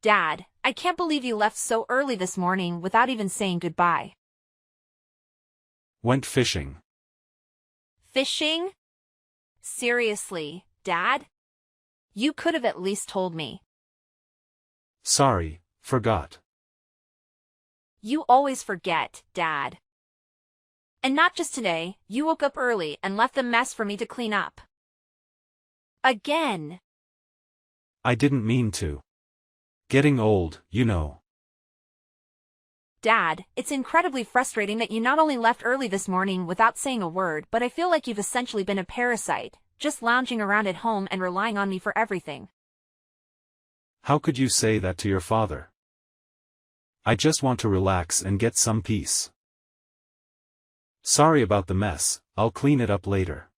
Dad, I can't believe you left so early this morning without even saying goodbye. Went fishing. Fishing? Seriously, Dad? You could have at least told me. Sorry, forgot. You always forget, Dad. And not just today, you woke up early and left the mess for me to clean up. Again. I didn't mean to. Getting old, you know. Dad, it's incredibly frustrating that you not only left early this morning without saying a word, but I feel like you've essentially been a parasite, just lounging around at home and relying on me for everything. How could you say that to your father? I just want to relax and get some peace. Sorry about the mess, I'll clean it up later.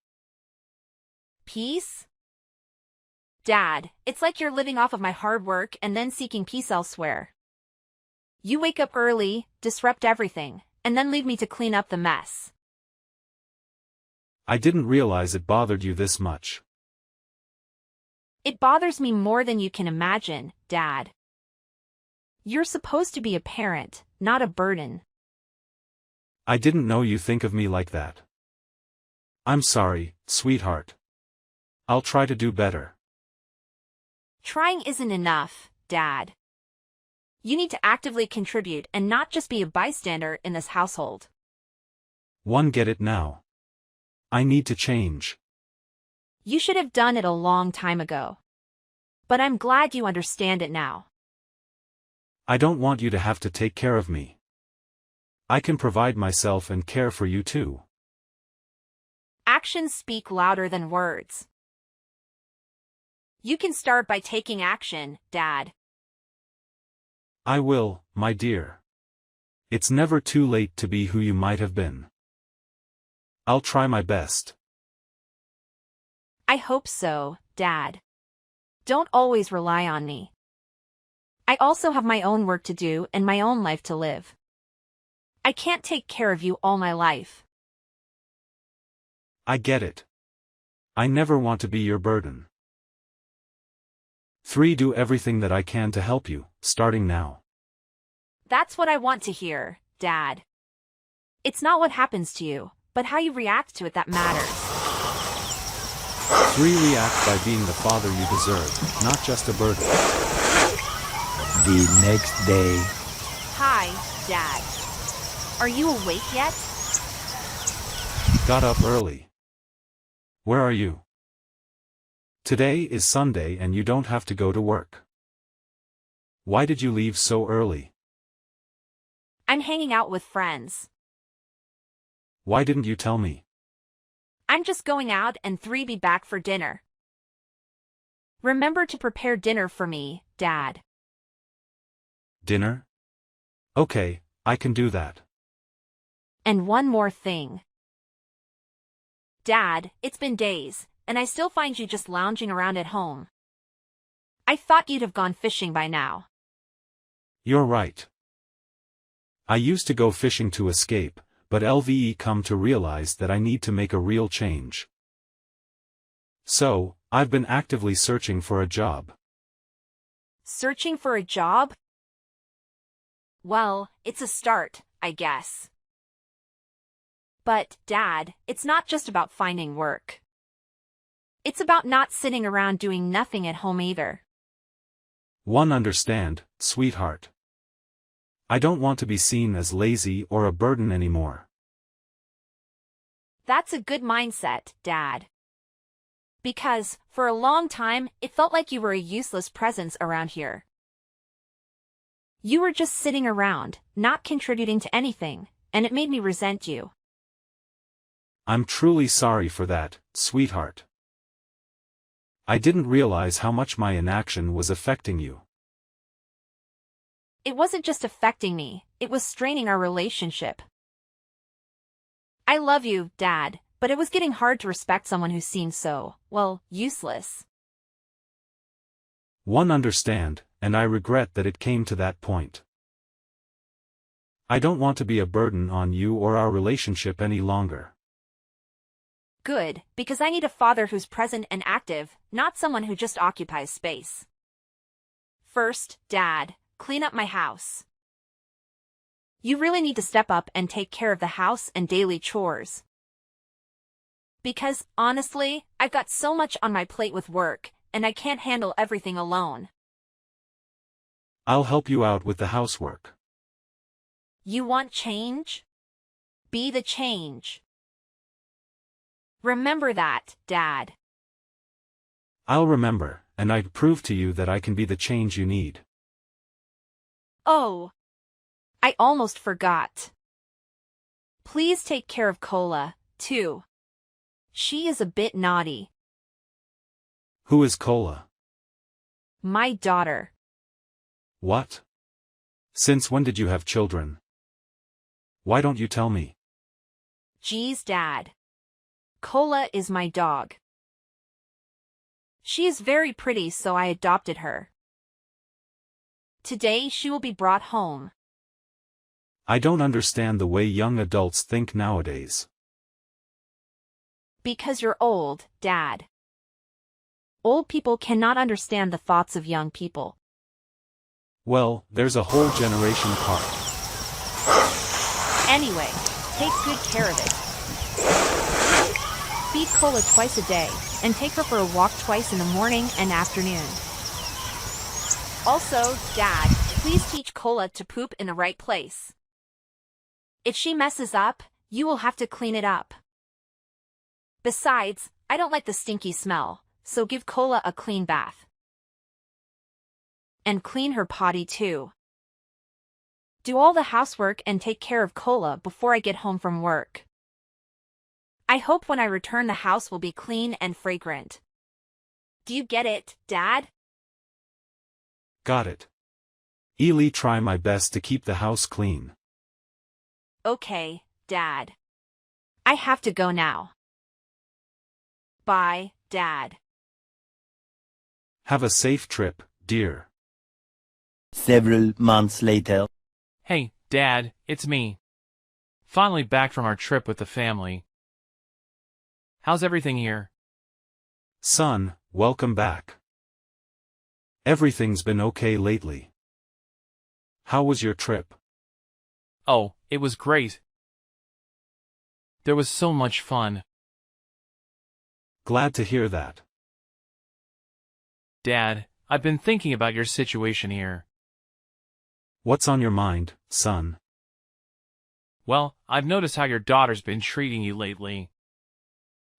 Peace? Dad, it's like you're living off of my hard work and then seeking peace elsewhere. You wake up early, disrupt everything, and then leave me to clean up the mess. I didn't realize it bothered you this much. It bothers me more than you can imagine, Dad. You're supposed to be a parent, not a burden. I didn't know you think of me like that. I'm sorry, sweetheart. I'll try to do better. Trying isn't enough, Dad. You need to actively contribute and not just be a bystander in this household. Get it now. I need to change. You should have done it a long time ago. But I'm glad you understand it now. I don't want you to have to take care of me. I can provide myself and care for you too. Actions speak louder than words. You can start by taking action, Dad. I will, my dear. It's never too late to be who you might have been. I'll try my best. I hope so, Dad. Don't always rely on me. I also have my own work to do and my own life to live. I can't take care of you all my life. I get it. I never want to be your burden. 3. Do everything that I can to help you, starting now. That's what I want to hear, Dad. It's not what happens to you, but how you react to it that matters. 3. React by being the father you deserve, not just a burden. The next day. Hi, Dad. Are you awake yet? Got up early. Where are you? Today is Sunday and you don't have to go to work. Why did you leave so early? I'm hanging out with friends. Why didn't you tell me? I'm just going out and 3 be back for dinner. Remember to prepare dinner for me, Dad. Dinner? Okay, I can do that. And one more thing. Dad, it's been days, and I still find you just lounging around at home. I thought you'd have gone fishing by now. You're right. I used to go fishing to escape, but I've come to realize that I need to make a real change. So, I've been actively searching for a job. Searching for a job? Well, it's a start, I guess. But, Dad, it's not just about finding work. It's about not sitting around doing nothing at home either. Understand, sweetheart. I don't want to be seen as lazy or a burden anymore. That's a good mindset, Dad. Because, for a long time, it felt like you were a useless presence around here. You were just sitting around, not contributing to anything, and it made me resent you. I'm truly sorry for that, sweetheart. I didn't realize how much my inaction was affecting you. It wasn't just affecting me, it was straining our relationship. I love you, Dad, but it was getting hard to respect someone who seemed so, well, useless. Understand, and I regret that it came to that point. I don't want to be a burden on you or our relationship any longer. Good, because I need a father who's present and active, not someone who just occupies space. First, Dad, clean up my house. You really need to step up and take care of the house and daily chores. Because, honestly, I've got so much on my plate with work, and I can't handle everything alone. I'll help you out with the housework. You want change? Be the change. Remember that, Dad. I'll remember, and I'd prove to you that I can be the change you need. Oh, I almost forgot. Please take care of Cola, too. She is a bit naughty. Who is Cola? My daughter. What? Since when did you have children? Why don't you tell me? Geez, Dad. Cola is my dog. She is very pretty, so I adopted her. Today she will be brought home. I don't understand the way young adults think nowadays. Because you're old, Dad. Old people cannot understand the thoughts of young people. Well, there's a whole generation apart. Anyway, take good care of it. Feed Cola twice a day, and take her for a walk twice in the morning and afternoon. Also, Dad, please teach Cola to poop in the right place. If she messes up, you will have to clean it up. Besides, I don't like the stinky smell, so give Cola a clean bath. And clean her potty too. Do all the housework and take care of Cola before I get home from work. I hope when I return the house will be clean and fragrant. Do you get it, Dad? Got it. I'll try my best to keep the house clean. Okay, Dad. I have to go now. Bye, Dad. Have a safe trip, dear. Several months later. Hey, Dad, it's me. Finally back from our trip with the family. How's everything here? Son, welcome back. Everything's been okay lately. How was your trip? Oh, it was great. There was so much fun. Glad to hear that. Dad, I've been thinking about your situation here. What's on your mind, son? Well, I've noticed how your daughter's been treating you lately.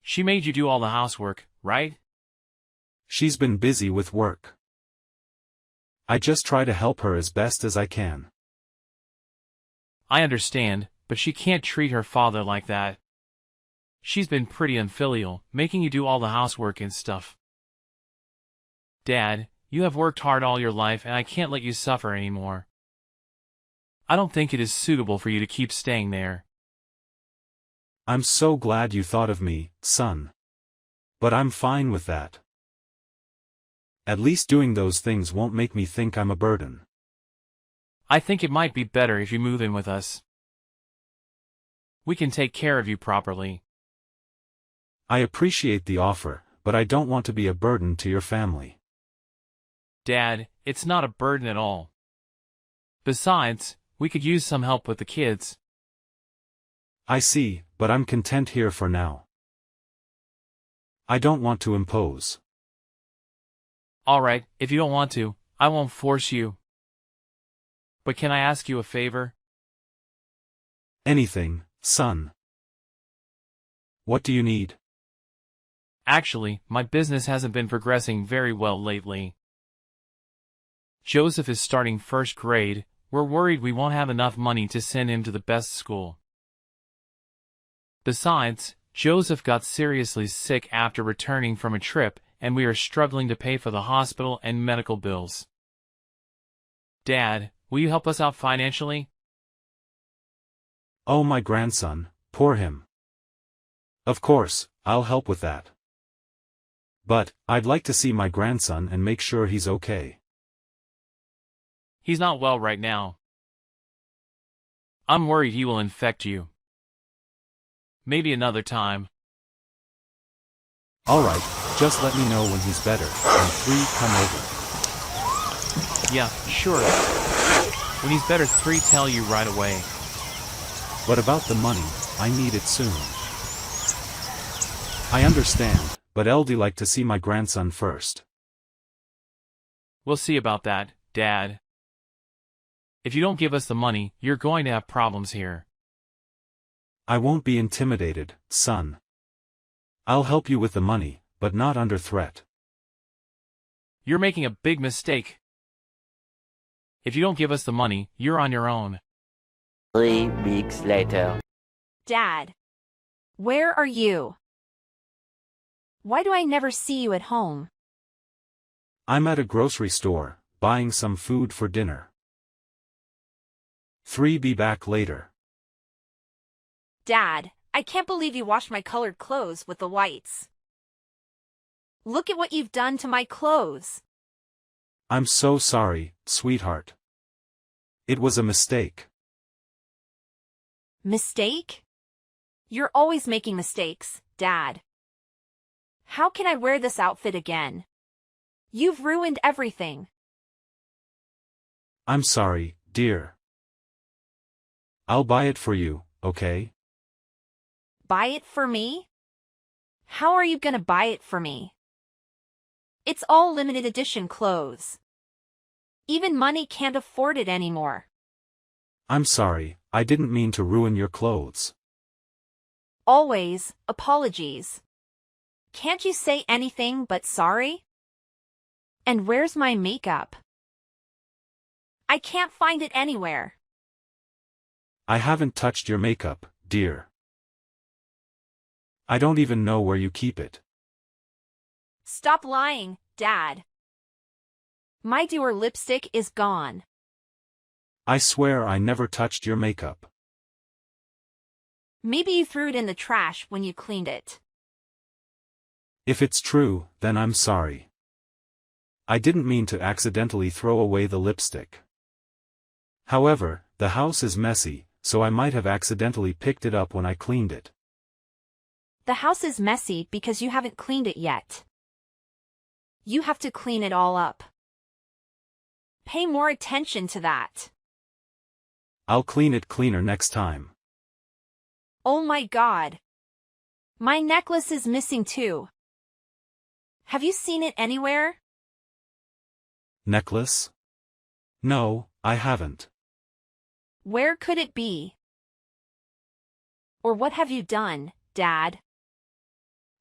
She made you do all the housework, right? She's been busy with work. I just try to help her as best as I can. I understand, but she can't treat her father like that. She's been pretty unfilial, making you do all the housework and stuff. Dad, you have worked hard all your life and I can't let you suffer anymore. I don't think it is suitable for you to keep staying there. I'm so glad you thought of me, son. But I'm fine with that. At least doing those things won't make me think I'm a burden. I think it might be better if you move in with us. We can take care of you properly. I appreciate the offer, but I don't want to be a burden to your family. Dad, it's not a burden at all. Besides, we could use some help with the kids. I see, but I'm content here for now. I don't want to impose. Alright, if you don't want to, I won't force you. But can I ask you a favor? Anything, son. What do you need? Actually, my business hasn't been progressing very well lately. Joseph is starting first grade. We're worried we won't have enough money to send him to the best school. Besides, Joseph got seriously sick after returning from a trip, and we are struggling to pay for the hospital and medical bills. Dad, will you help us out financially? Oh, my grandson, poor him. Of course, I'll help with that. But, I'd like to see my grandson and make sure he's okay. He's not well right now. I'm worried he will infect you. Maybe another time. Alright, just let me know when he's better, and come over. Yeah, sure. When he's better tell you right away. But about the money, I need it soon. I understand, but I'd like to see my grandson first. We'll see about that, Dad. If you don't give us the money, you're going to have problems here. I won't be intimidated, son. I'll help you with the money, but not under threat. You're making a big mistake. If you don't give us the money, you're on your own. 3 weeks later. Dad, where are you? Why do I never see you at home? I'm at a grocery store, buying some food for dinner. 3 Be back later. Dad, I can't believe you washed my colored clothes with the whites. Look at what you've done to my clothes. I'm so sorry, sweetheart. It was a mistake. Mistake? You're always making mistakes, Dad. How can I wear this outfit again? You've ruined everything. I'm sorry, dear. I'll buy it for you, okay? Buy it for me? How are you gonna buy it for me? It's all limited edition clothes. Even money can't afford it anymore. I'm sorry, I didn't mean to ruin your clothes. Always, apologies. Can't you say anything but sorry? And where's my makeup? I can't find it anywhere. I haven't touched your makeup, dear. I don't even know where you keep it. Stop lying, Dad. My Dior lipstick is gone. I swear I never touched your makeup. Maybe you threw it in the trash when you cleaned it. If it's true, then I'm sorry. I didn't mean to accidentally throw away the lipstick. However, the house is messy, so I might have accidentally picked it up when I cleaned it. The house is messy because you haven't cleaned it yet. You have to clean it all up. Pay more attention to that. I'll clean it cleaner next time. Oh my God. My necklace is missing too. Have you seen it anywhere? Necklace? No, I haven't. Where could it be? Or what have you done, Dad?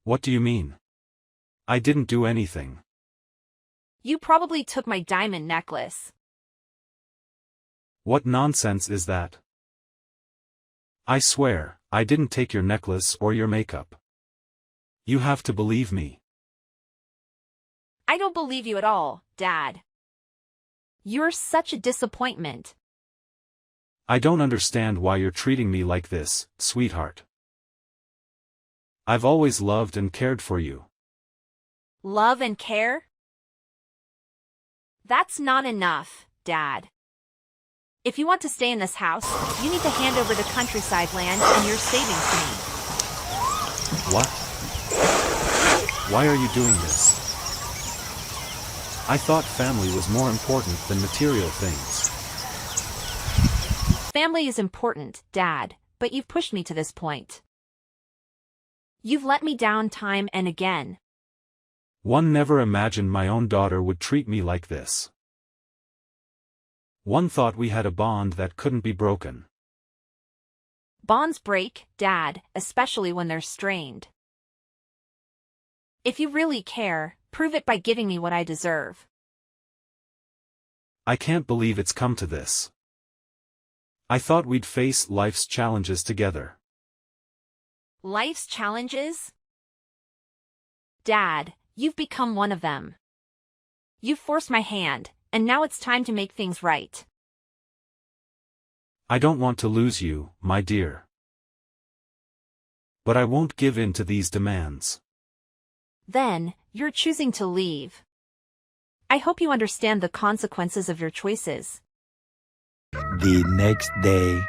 What do you mean? I didn't do anything. You probably took my diamond necklace. What nonsense is that? I swear, I didn't take your necklace or your makeup. You have to believe me. I don't believe you at all, Dad. You're such a disappointment. I don't understand why you're treating me like this, sweetheart. I've always loved and cared for you. Love and care? That's not enough, Dad. If you want to stay in this house, you need to hand over the countryside land and your savings to me. What? Why are you doing this? I thought family was more important than material things. Family is important, Dad, but you've pushed me to this point. You've let me down time and again. One never imagined my own daughter would treat me like this. One thought we had a bond that couldn't be broken. Bonds break, Dad, especially when they're strained. If you really care, prove it by giving me what I deserve. I can't believe it's come to this. I thought we'd face life's challenges together. Life's challenges? Dad, you've become one of them. You've forced my hand, and now it's time to make things right. I don't want to lose you, my dear. But I won't give in to these demands. Then, you're choosing to leave. I hope you understand the consequences of your choices. The next day.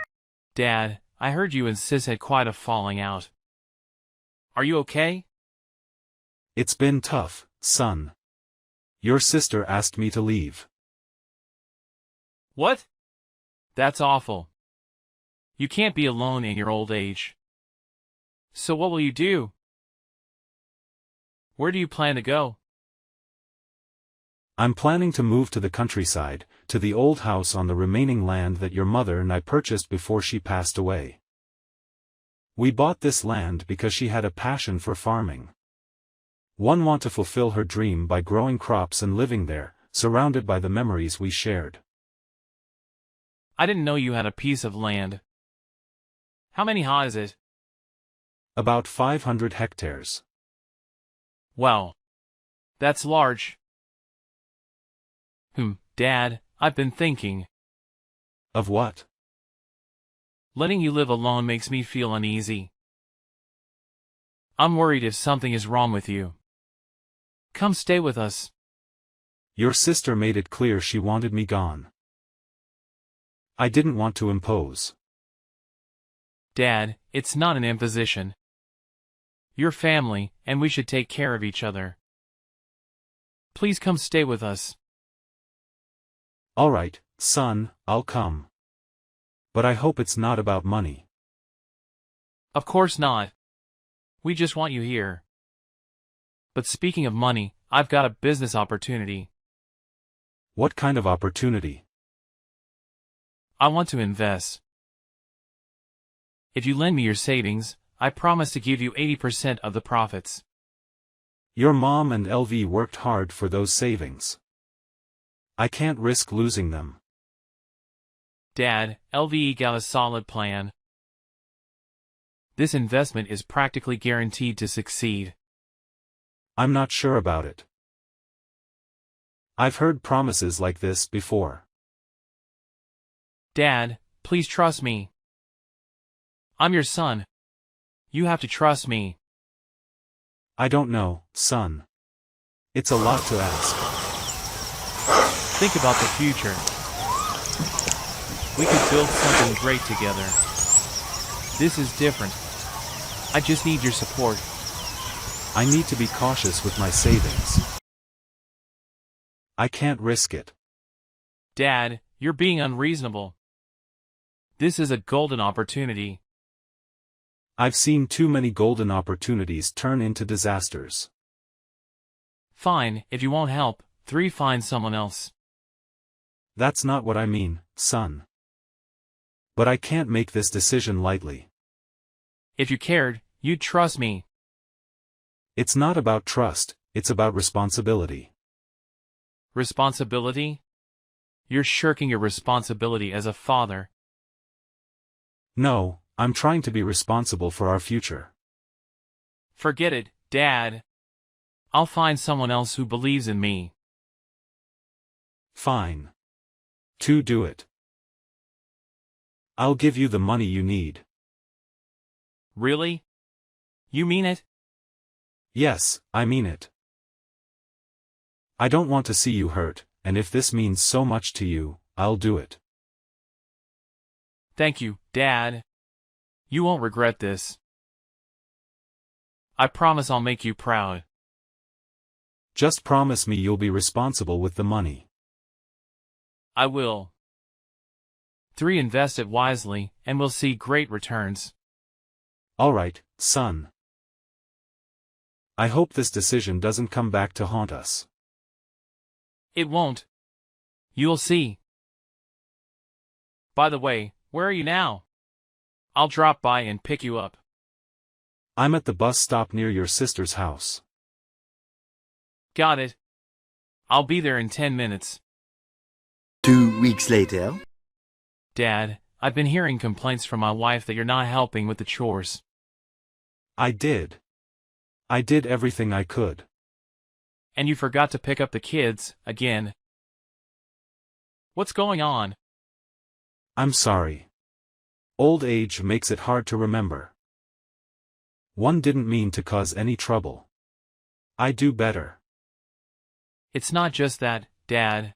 Dad, I heard you and Sis had quite a falling out. Are you okay? It's been tough, son. Your sister asked me to leave. What? That's awful. You can't be alone in your old age. So what will you do? Where do you plan to go? I'm planning to move to the countryside, to the old house on the remaining land that your mother and I purchased before she passed away. We bought this land because she had a passion for farming. One wanted to fulfill her dream by growing crops and living there, surrounded by the memories we shared. I didn't know you had a piece of land. How many ha is it? About 500 hectares. Wow. That's large. Dad, I've been thinking. Of what? Letting you live alone makes me feel uneasy. I'm worried if something is wrong with you. Come stay with us. Your sister made it clear she wanted me gone. I didn't want to impose. Dad, it's not an imposition. You're family, and we should take care of each other. Please come stay with us. All right, son, I'll come. But I hope it's not about money. Of course not. We just want you here. But speaking of money, I've got a business opportunity. What kind of opportunity? I want to invest. If you lend me your savings, I promise to give you 80% of the profits. Your mom and LV worked hard for those savings. I can't risk losing them. Dad, LVE got a solid plan. This investment is practically guaranteed to succeed. I'm not sure about it. I've heard promises like this before. Dad, please trust me. I'm your son. You have to trust me. I don't know, son. It's a lot to ask. Think about the future. We could build something great together. This is different. I just need your support. I need to be cautious with my savings. I can't risk it. Dad, you're being unreasonable. This is a golden opportunity. I've seen too many golden opportunities turn into disasters. Fine, if you won't help, find someone else. That's not what I mean, son. But I can't make this decision lightly. If you cared, you'd trust me. It's not about trust, it's about responsibility. Responsibility? You're shirking your responsibility as a father. No, I'm trying to be responsible for our future. Forget it, Dad. I'll find someone else who believes in me. Fine. To do it. I'll give you the money you need. Really? You mean it? Yes, I mean it. I don't want to see you hurt, and if this means so much to you, I'll do it. Thank you, Dad. You won't regret this. I promise I'll make you proud. Just promise me you'll be responsible with the money. I will. Invest it wisely, and we'll see great returns. All right, son. I hope this decision doesn't come back to haunt us. It won't. You'll see. By the way, where are you now? I'll drop by and pick you up. I'm at the bus stop near your sister's house. Got it. I'll be there in 10 minutes. 2 weeks later. Dad, I've been hearing complaints from my wife that you're not helping with the chores. I did. I did everything I could. And you forgot to pick up the kids, again. What's going on? I'm sorry. Old age makes it hard to remember. One didn't mean to cause any trouble. I do better. It's not just that, Dad.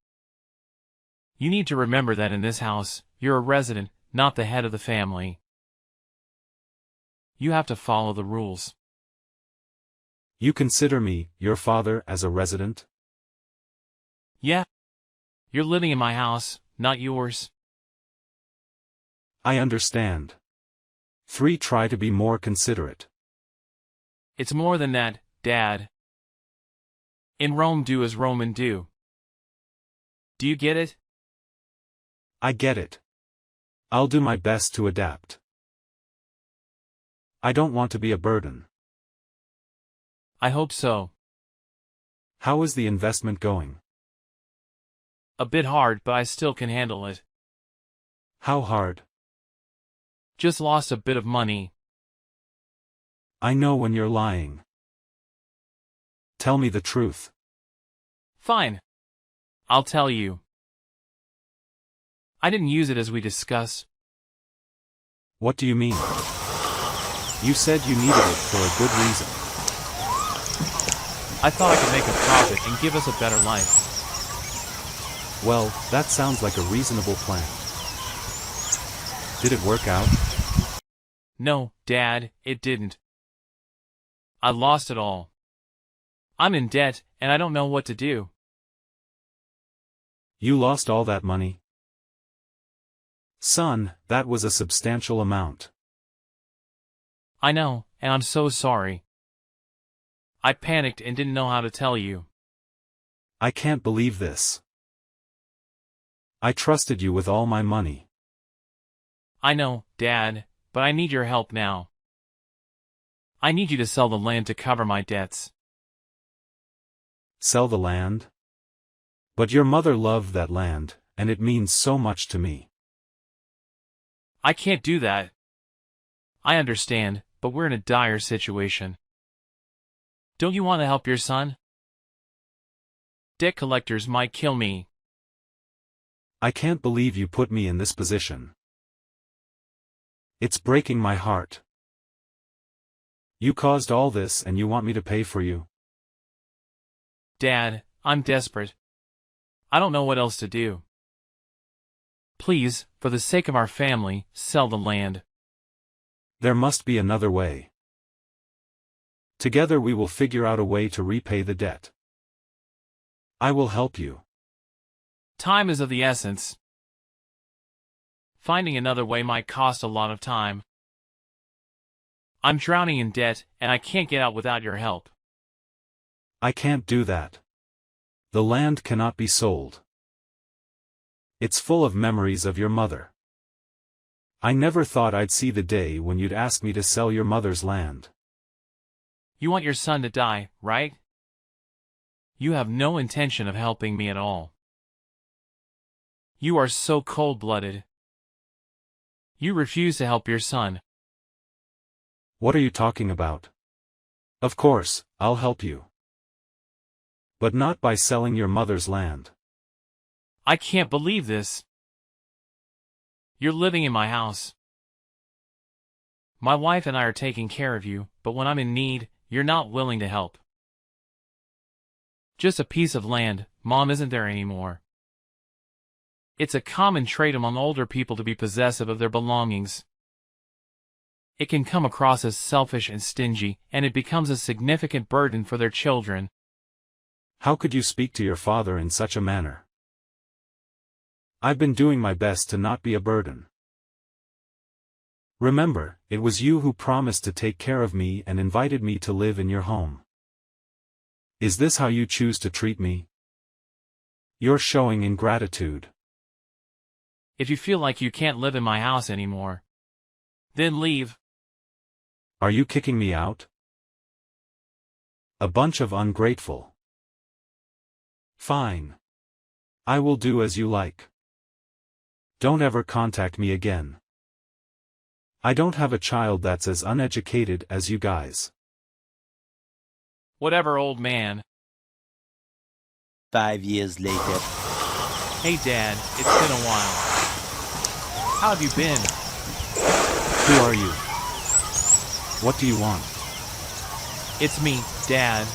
You need to remember that in this house, you're a resident, not the head of the family. You have to follow the rules. You consider me, your father, as a resident? Yeah. You're living in my house, not yours. I understand. 3. Try to be more considerate. It's more than that, Dad. In Rome, do as Roman do. Do you get it? I get it. I'll do my best to adapt. I don't want to be a burden. I hope so. How is the investment going? A bit hard, but I still can handle it. How hard? Just lost a bit of money. I know when you're lying. Tell me the truth. Fine. I'll tell you. I didn't use it as we discussed. What do you mean? You said you needed it for a good reason. I thought I could make a profit and give us a better life. Well, that sounds like a reasonable plan. Did it work out? No, Dad, it didn't. I lost it all. I'm in debt, and I don't know what to do. You lost all that money? Son, that was a substantial amount. I know, and I'm so sorry. I panicked and didn't know how to tell you. I can't believe this. I trusted you with all my money. I know, Dad, but I need your help now. I need you to sell the land to cover my debts. Sell the land? But your mother loved that land, and it means so much to me. I can't do that. I understand, but we're in a dire situation. Don't you want to help your son? Debt collectors might kill me. I can't believe you put me in this position. It's breaking my heart. You caused all this and you want me to pay for you? Dad, I'm desperate. I don't know what else to do. Please, for the sake of our family, sell the land. There must be another way. Together we will figure out a way to repay the debt. I will help you. Time is of the essence. Finding another way might cost a lot of time. I'm drowning in debt, and I can't get out without your help. I can't do that. The land cannot be sold. It's full of memories of your mother. I never thought I'd see the day when you'd ask me to sell your mother's land. You want your son to die, right? You have no intention of helping me at all. You are so cold-blooded. You refuse to help your son. What are you talking about? Of course, I'll help you. But not by selling your mother's land. I can't believe this. You're living in my house. My wife and I are taking care of you, but when I'm in need, you're not willing to help. Just a piece of land, Mom isn't there anymore. It's a common trait among older people to be possessive of their belongings. It can come across as selfish and stingy, and it becomes a significant burden for their children. How could you speak to your father in such a manner? I've been doing my best to not be a burden. Remember, it was you who promised to take care of me and invited me to live in your home. Is this how you choose to treat me? You're showing ingratitude. If you feel like you can't live in my house anymore, then leave. Are you kicking me out? A bunch of ungrateful. Fine. I will do as you like. Don't ever contact me again. I don't have a child that's as uneducated as you guys. Whatever, old man. 5 years later. Hey Dad, it's been a while. How have you been? Who are you? What do you want? It's me, Dad.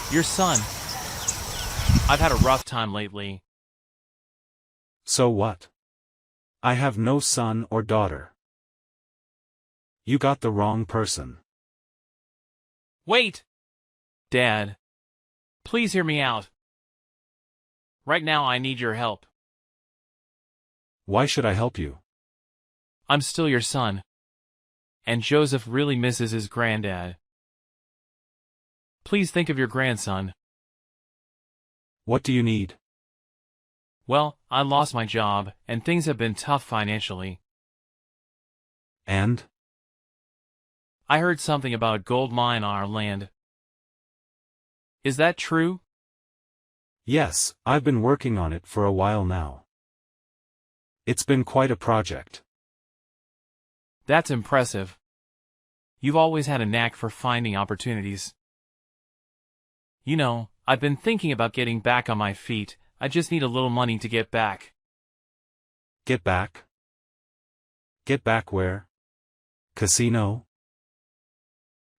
Your son. I've had a rough time lately. So what? I have no son or daughter. You got the wrong person. Wait! Dad. Please hear me out. Right now I need your help. Why should I help you? I'm still your son. And Joseph really misses his granddad. Please think of your grandson. What do you need? Well, I lost my job, and things have been tough financially. And? I heard something about a gold mine on our land. Is that true? Yes, I've been working on it for a while now. It's been quite a project. That's impressive. You've always had a knack for finding opportunities. You know, I've been thinking about getting back on my feet. I just need a little money to get back. Get back? Get back where? Casino?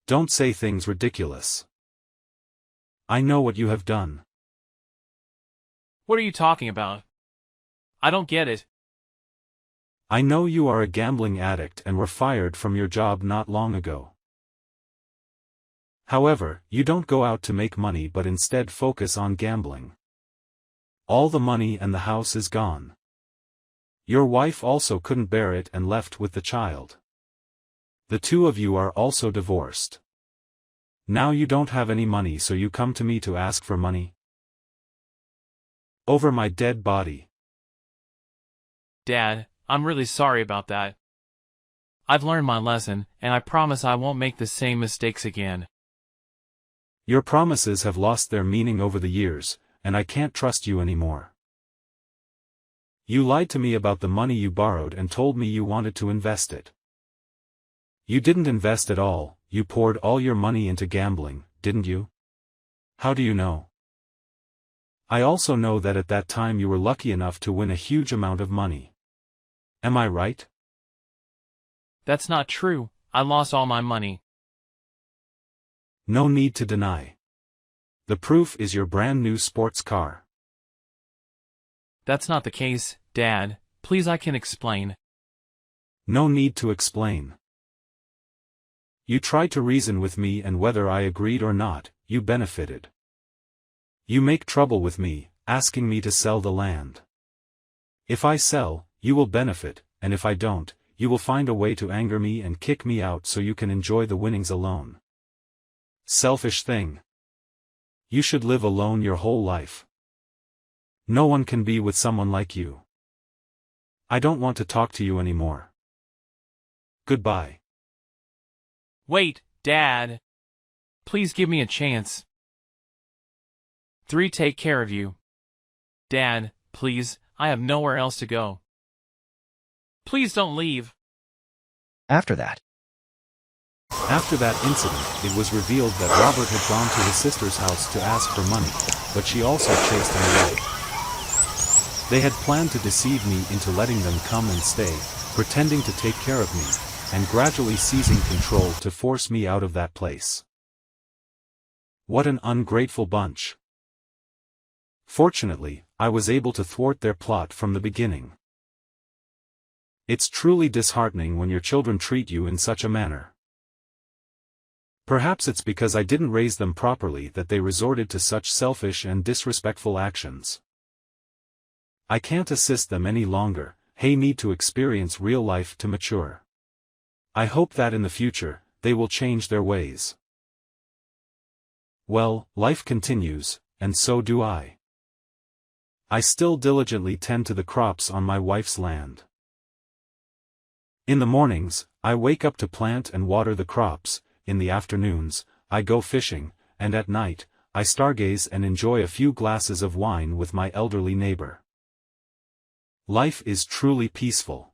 Don't say things ridiculous. I know what you have done. What are you talking about? I don't get it. I know you are a gambling addict and were fired from your job not long ago. However, you don't go out to make money but instead focus on gambling. All the money and the house is gone. Your wife also couldn't bear it and left with the child. The two of you are also divorced. Now you don't have any money, so you come to me to ask for money? Over my dead body. Dad, I'm really sorry about that. I've learned my lesson, and I promise I won't make the same mistakes again. Your promises have lost their meaning over the years, and I can't trust you anymore. You lied to me about the money you borrowed and told me you wanted to invest it. You didn't invest at all, you poured all your money into gambling, didn't you? How do you know? I also know that at that time you were lucky enough to win a huge amount of money. Am I right? That's not true. I lost all my money. No need to deny. The proof is your brand new sports car. That's not the case, Dad. Please, I can explain. No need to explain. You tried to reason with me, and whether I agreed or not, you benefited. You make trouble with me, asking me to sell the land. If I sell, you will benefit, and if I don't, you will find a way to anger me and kick me out so you can enjoy the winnings alone. Selfish thing. You should live alone your whole life. No one can be with someone like you. I don't want to talk to you anymore. Goodbye. Wait, Dad. Please give me a chance. 3. Take care of you. Dad, please, I have nowhere else to go. Please don't leave. After that incident, it was revealed that Robert had gone to his sister's house to ask for money, but she also chased him away. They had planned to deceive me into letting them come and stay, pretending to take care of me, and gradually seizing control to force me out of that place. What an ungrateful bunch. Fortunately, I was able to thwart their plot from the beginning. It's truly disheartening when your children treat you in such a manner. Perhaps it's because I didn't raise them properly that they resorted to such selfish and disrespectful actions. I can't assist them any longer. They need to experience real life to mature. I hope that in the future, they will change their ways. Well, life continues, and so do I. I still diligently tend to the crops on my wife's land. In the mornings, I wake up to plant and water the crops. In the afternoons, I go fishing, and at night, I stargaze and enjoy a few glasses of wine with my elderly neighbor. Life is truly peaceful.